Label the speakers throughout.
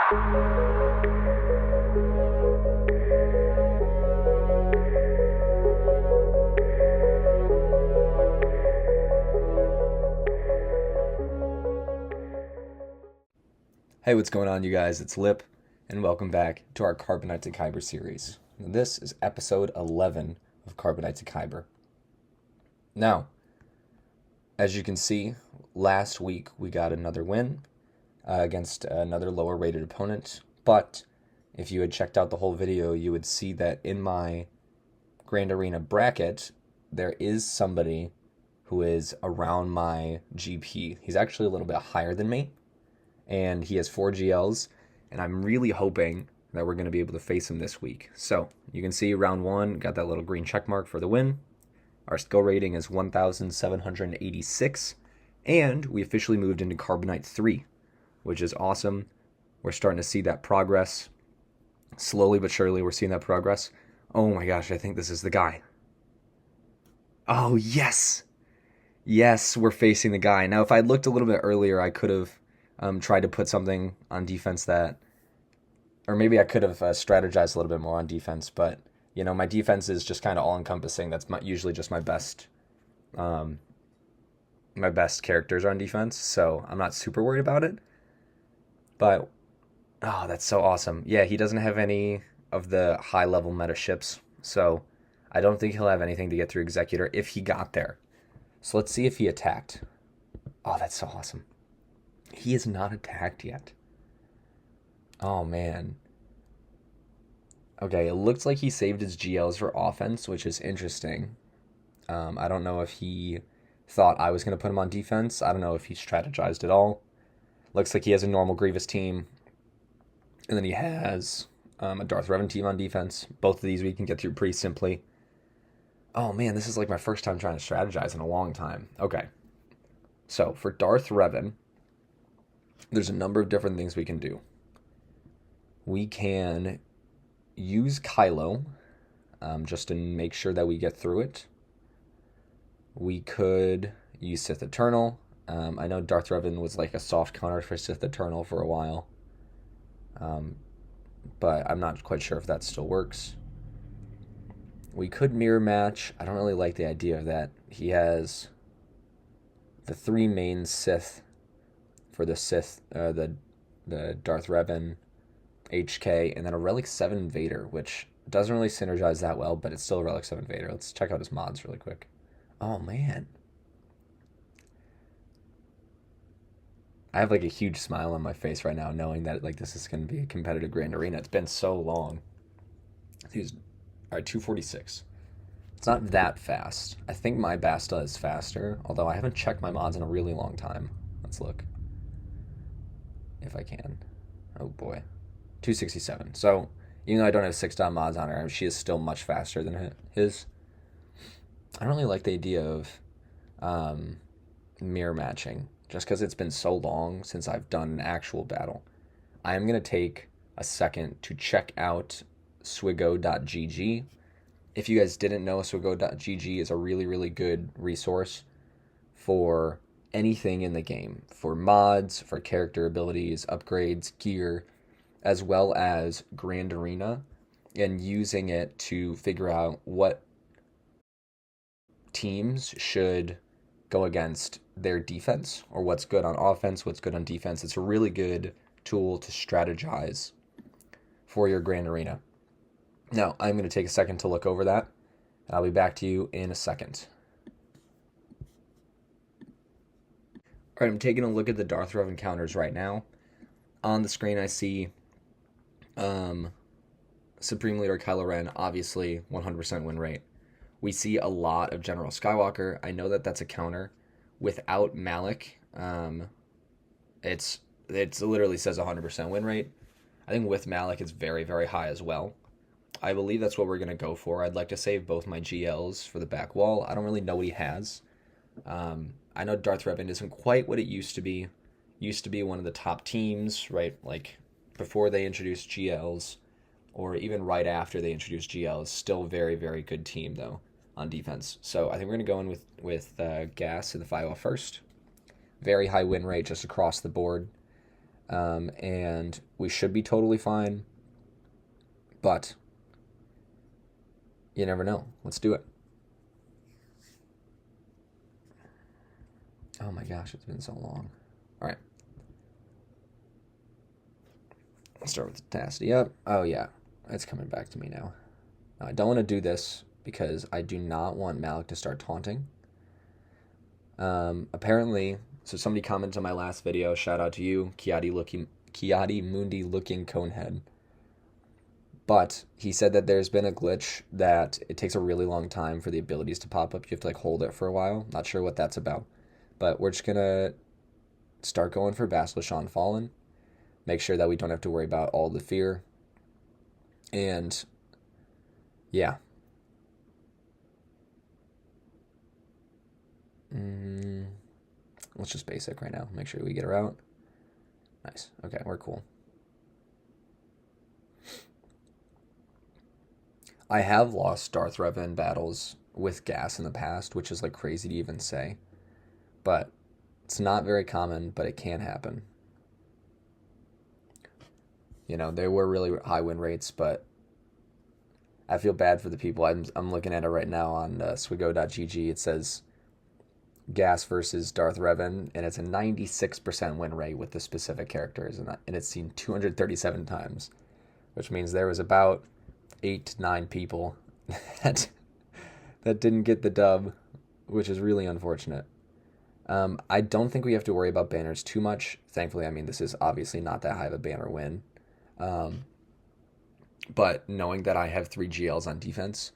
Speaker 1: Hey, what's going on, you guys? It's Lip, and welcome back to our Carbonite to Kyber series. This is episode 11 of Carbonite to Kyber. Now, as you can see, last week we got another win against another lower rated opponent, but if you had checked out the whole video, you would see that in my Grand Arena bracket, there is somebody who is around my GP. He's actually a little bit higher than me, and he has 4 GLs, and I'm really hoping that we're going to be able to face him this week. So, you can see round 1, got that little green check mark for the win. Our skill rating is 1,786, and we officially moved into Carbonite 3, which is awesome. We're starting to see that progress. Slowly but surely, we're seeing that progress. Oh my gosh, I think this is the guy. Oh, yes! Yes, we're facing the guy. Now, if I looked a little bit earlier, I could have tried to put something on defense that, or maybe I could have strategized a little bit more on defense, but, you know, my defense is just kind of all-encompassing. That's usually just my best characters are on defense, so I'm not super worried about it. But, oh, that's so awesome. Yeah, he doesn't have any of the high-level meta ships, so I don't think he'll have anything to get through Executor if he got there. So let's see if he attacked. Oh, that's so awesome. He is not attacked yet. Oh, man. Okay, it looks like he saved his GLs for offense, which is interesting. I don't know if he thought I was going to put him on defense. I don't know if he strategized at all. Looks like he has a normal Grievous team. And then he has a Darth Revan team on defense. Both of these we can get through pretty simply. Oh, man, this is like my first time trying to strategize in a long time. Okay. So, for Darth Revan, there's a number of different things we can do. We can use Kylo just to make sure that we get through it. We could use Sith Eternal. I know Darth Revan was like a soft counter for Sith Eternal for a while. But I'm not quite sure if that still works. We could mirror match. I don't really like the idea of that. He has the 3 main Sith for the Sith, the Darth Revan, HK, and then a Relic 7 Vader, which doesn't really synergize that well, but it's still a Relic 7 Vader. Let's check out his mods really quick. Oh, man. I have like a huge smile on my face right now knowing that like this is going to be a competitive Grand Arena. It's been so long. He's, all right, 246. It's not that fast. I think my Basta is faster, although I haven't checked my mods in a really long time. Let's look. If I can. Oh boy. 267. So, even though I don't have 6-dot mods on her, she is still much faster than his. I don't really like the idea of mirror matching, just because it's been so long since I've done an actual battle. I am going to take a second to check out Swigo.gg. If you guys didn't know, Swigo.gg is a really, really good resource for anything in the game, for mods, for character abilities, upgrades, gear, as well as Grand Arena, and using it to figure out what teams should go against their defense, or what's good on offense, what's good on defense. It's a really good tool to strategize for your Grand Arena. Now, I'm going to take a second to look over that, and I'll be back to you in a second. All right, I'm taking a look at the Darth Revan counters right now. On the screen, I see Supreme Leader Kylo Ren, obviously 100% win rate. We see a lot of General Skywalker. I know that that's a counter. Without Malik, it literally says 100% win rate. I think with Malik, it's very, very high as well. I believe that's what we're going to go for. I'd like to save both my GLs for the back wall. I don't really know what he has. I know Darth Revan isn't quite what it used to be. Used to be one of the top teams, right? Like before they introduced GLs, or even right after they introduced GLs. Still very, very good team though on defense. So I think we're going to go in with Gas in the 5-0 first. Very high win rate just across the board. and we should be totally fine, but you never know. Let's do it. Oh my gosh, it's been so long. All right. Let's start with the tenacity up. Oh yeah, it's coming back to me now. I don't want to do this because I do not want Malik to start taunting. Apparently, so somebody commented on my last video. Shout out to you, Kiadi Mundi looking conehead. But he said that there's been a glitch that it takes a really long time for the abilities to pop up. You have to like hold it for a while. Not sure what that's about. But we're just gonna start going for Basilisk Fallen. Make sure that we don't have to worry about all the fear. And yeah. Let's just basic right now. Make sure we get her out. Nice. Okay, we're cool. I have lost Darth Revan battles with gas in the past, which is like crazy to even say. But it's not very common, but it can happen. You know, there were really high win rates, but I feel bad for the people. I'm looking at it right now on swigo.gg. It says gas versus Darth Revan, and it's a 96% win rate with the specific characters, and it's seen 237 times, which means there was about 8 to 9 people that didn't get the dub, which is really unfortunate. I don't think we have to worry about banners too much. Thankfully, I mean, this is obviously not that high of a banner win. But knowing that I have 3 GLs on defense,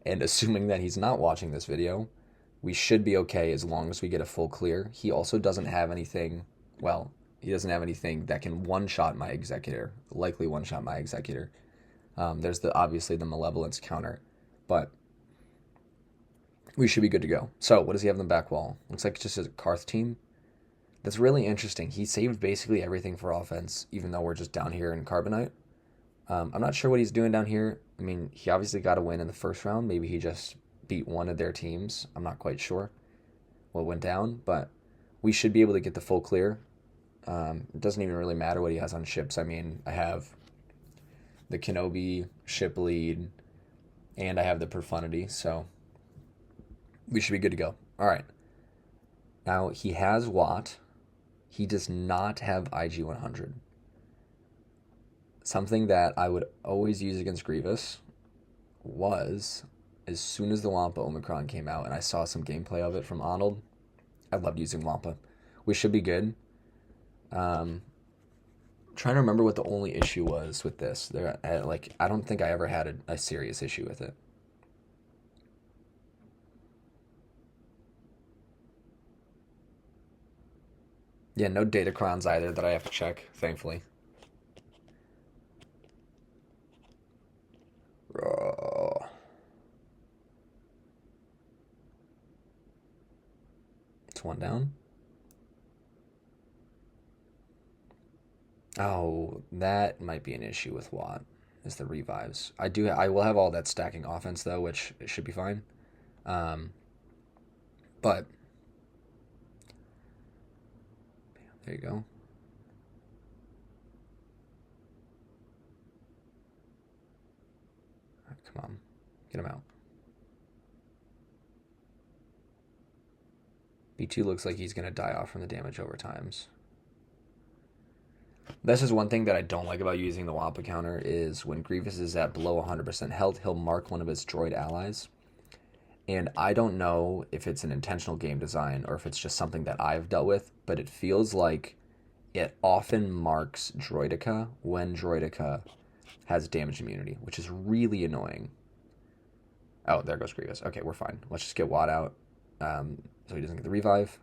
Speaker 1: and assuming that he's not watching this video, we should be okay as long as we get a full clear. He also doesn't have anything, well, he doesn't have anything that can one-shot my Executor, likely one-shot my Executor. There's obviously the Malevolence counter, but we should be good to go. So, what does he have on the back wall? Looks like it's just a Karth team. That's really interesting. He saved basically everything for offense, even though we're just down here in Carbonite. I'm not sure what he's doing down here. I mean, he obviously got a win in the first round. Maybe he just beat one of their teams. I'm not quite sure what went down, but we should be able to get the full clear. It doesn't even really matter what he has on ships. I mean, I have the Kenobi ship lead, and I have the Profundity, so we should be good to go. All right. Now, he has Watt. He does not have IG-100. Something that I would always use against Grievous was, as soon as the Wampa Omicron came out and I saw some gameplay of it from Arnold, I loved using Wampa. We should be good. Trying to remember what the only issue was with this. I don't think I ever had a serious issue with it. Yeah, no Datacrons either that I have to check, thankfully. It's one down. Oh, that might be an issue with Watt, is the revives. I will have all that stacking offense though, which it should be fine. But there you go. Right, come on, get him out. B2 looks like he's going to die off from the damage over times. This is one thing that I don't like about using the Wampa counter is when Grievous is at below 100% health, he'll mark one of his droid allies. And I don't know if it's an intentional game design or if it's just something that I've dealt with, but it feels like it often marks Droideka when Droideka has damage immunity, which is really annoying. Oh, there goes Grievous. Okay, we're fine. Let's just get Watt out so he doesn't get the revive.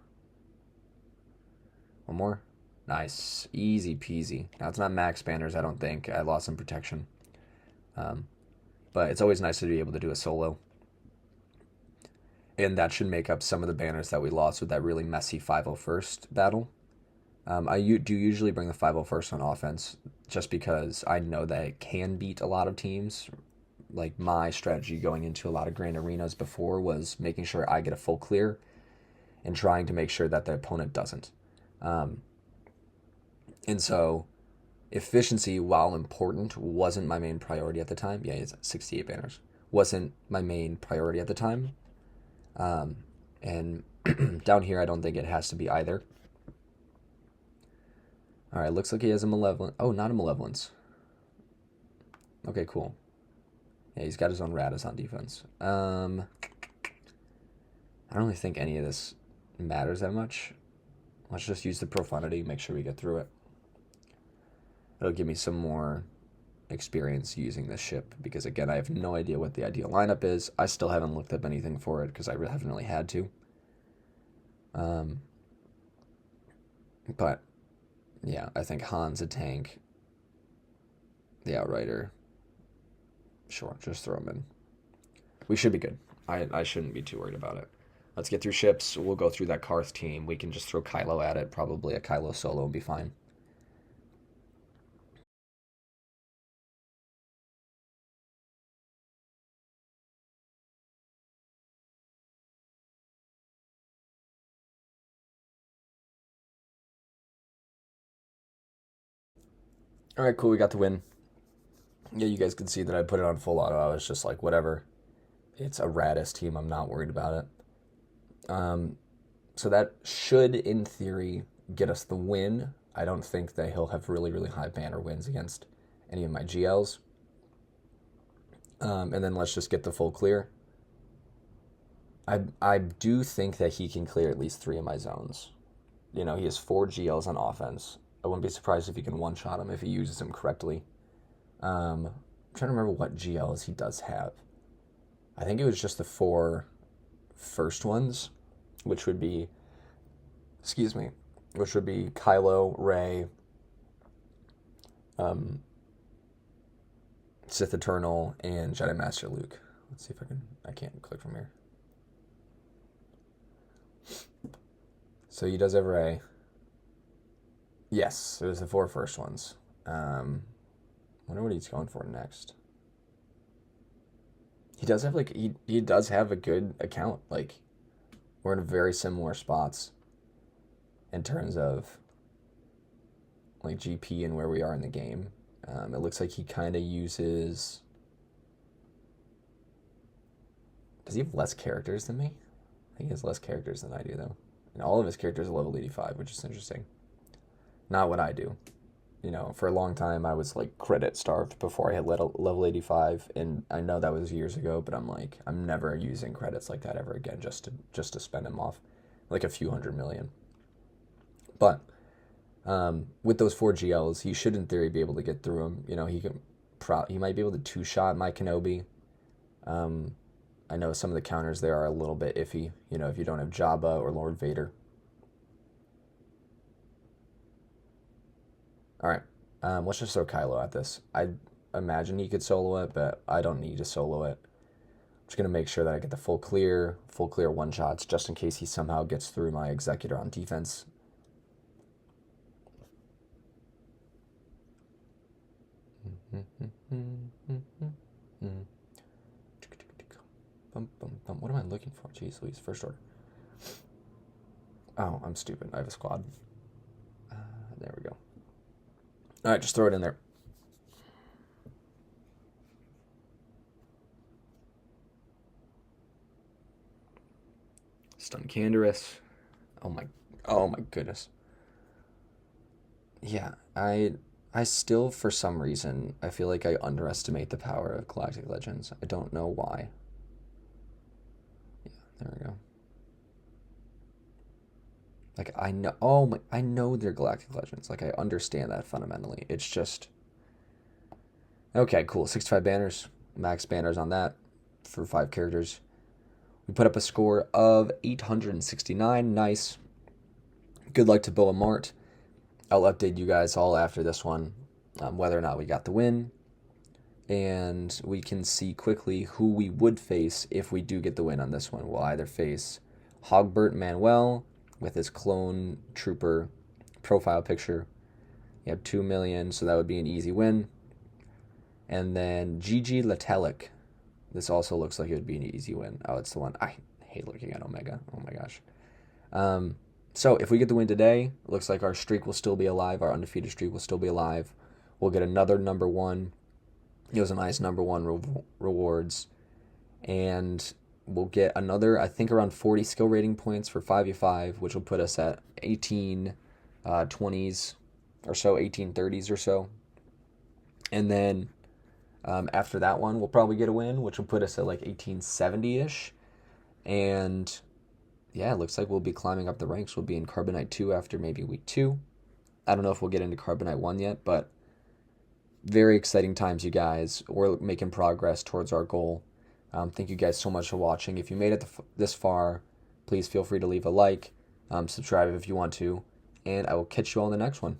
Speaker 1: One more. Nice. Easy peasy. Now, it's not max banners, I don't think. I lost some protection. But it's always nice to be able to do a solo. And that should make up some of the banners that we lost with that really messy 501st battle. I do usually bring the 501st on offense just because I know that it can beat a lot of teams. Like, my strategy going into a lot of grand arenas before was making sure I get a full clear and trying to make sure that the opponent doesn't. And so efficiency, while important, wasn't my main priority at the time. Yeah, it's 68 banners. Wasn't my main priority at the time. And down here, I don't think it has to be either. All right, looks like he has a malevolent. Oh, not a malevolence. Okay, cool. Yeah, he's got his own Radis on defense. I don't really think any of this matters that much. Let's just use the profundity, make sure we get through it. It'll give me some more experience using this ship because, again, I have no idea what the ideal lineup is. I still haven't looked up anything for it because I haven't really had to. But yeah, I think Han's a tank. The Outrider, sure, just throw him in. We should be good. I shouldn't be too worried about it. Let's get through ships. We'll go through that Karth team. We can just throw Kylo at it. Probably a Kylo solo and be fine. All right, cool. We got the win. Yeah, you guys can see that I put it on full auto. I was just like, whatever. It's a Radis team. I'm not worried about it. So that should, in theory, get us the win. I don't think that he'll have really, really high banner wins against any of my GLs. And then let's just get the full clear. I do think that he can clear at least 3 of my zones. You know, he has 4 GLs on offense. I wouldn't be surprised if he can one-shot him if he uses them correctly. I'm trying to remember what GLs he does have. I think it was just the 4 first ones, which would be, Kylo, Rey, Sith Eternal, and Jedi Master Luke. Let's see if I can't click from here. So he does have Rey. Yes, it was the 4 first ones. Wonder what he's going for next. He does have he does have a good account. Like, we're in very similar spots in terms of like GP and where we are in the game. It looks like he kind of uses. Does he have less characters than me? I think he has less characters than I do, though. And all of his characters are level 85, which is interesting. Not what I do. You know, for a long time, I was like credit starved before I hit level 85, and I know that was years ago, but I'm like, I'm never using credits like that ever again just to spend them off, like a few hundred million. But with those 4 GLs, he should in theory be able to get through them. You know, he might be able to 2-shot my Kenobi. I know some of the counters there are a little bit iffy. You know, if you don't have Jabba or Lord Vader. All right, let's just throw Kylo at this. I imagine he could solo it, but I don't need to solo it. I'm just going to make sure that I get the full clear one-shots, just in case he somehow gets through my Executor on defense. What am I looking for? Jeez Louise, first order. Oh, I'm stupid. I have a squad. There we go. All right, just throw it in there. Stun Canderous. Oh my goodness. Yeah, I still, for some reason, I feel like I underestimate the power of Galactic Legends. I don't know why. Yeah, there we go. Like, I know they're Galactic Legends. Like, I understand that fundamentally. It's just, okay, cool. 65 banners, max banners on that for 5 characters. We put up a score of 869. Nice. Good luck to Bo and Mart. I'll update you guys all after this one, whether or not we got the win. And we can see quickly who we would face if we do get the win on this one. We'll either face Hogbert Manuel with his clone trooper profile picture. You have 2 million, so that would be an easy win. And then Gigi Latelic. This also looks like it would be an easy win. Oh, it's the one. I hate looking at Omega. Oh my gosh. So if we get the win today, it looks like our streak will still be alive. Our undefeated streak will still be alive. We'll get another number one. It was a nice number one rewards. And we'll get another, I think, around 40 skill rating points for 5v5, which will put us at 18 20s or so, 1830s or so. And then after that one, we'll probably get a win, which will put us at like 1870-ish. And yeah, it looks like we'll be climbing up the ranks. We'll be in Carbonite 2 after maybe week 2. I don't know if we'll get into Carbonite 1 yet, but very exciting times, you guys. We're making progress towards our goal. Thank you guys so much for watching. If you made it this far, please feel free to leave a like, subscribe if you want to, and I will catch you all in the next one.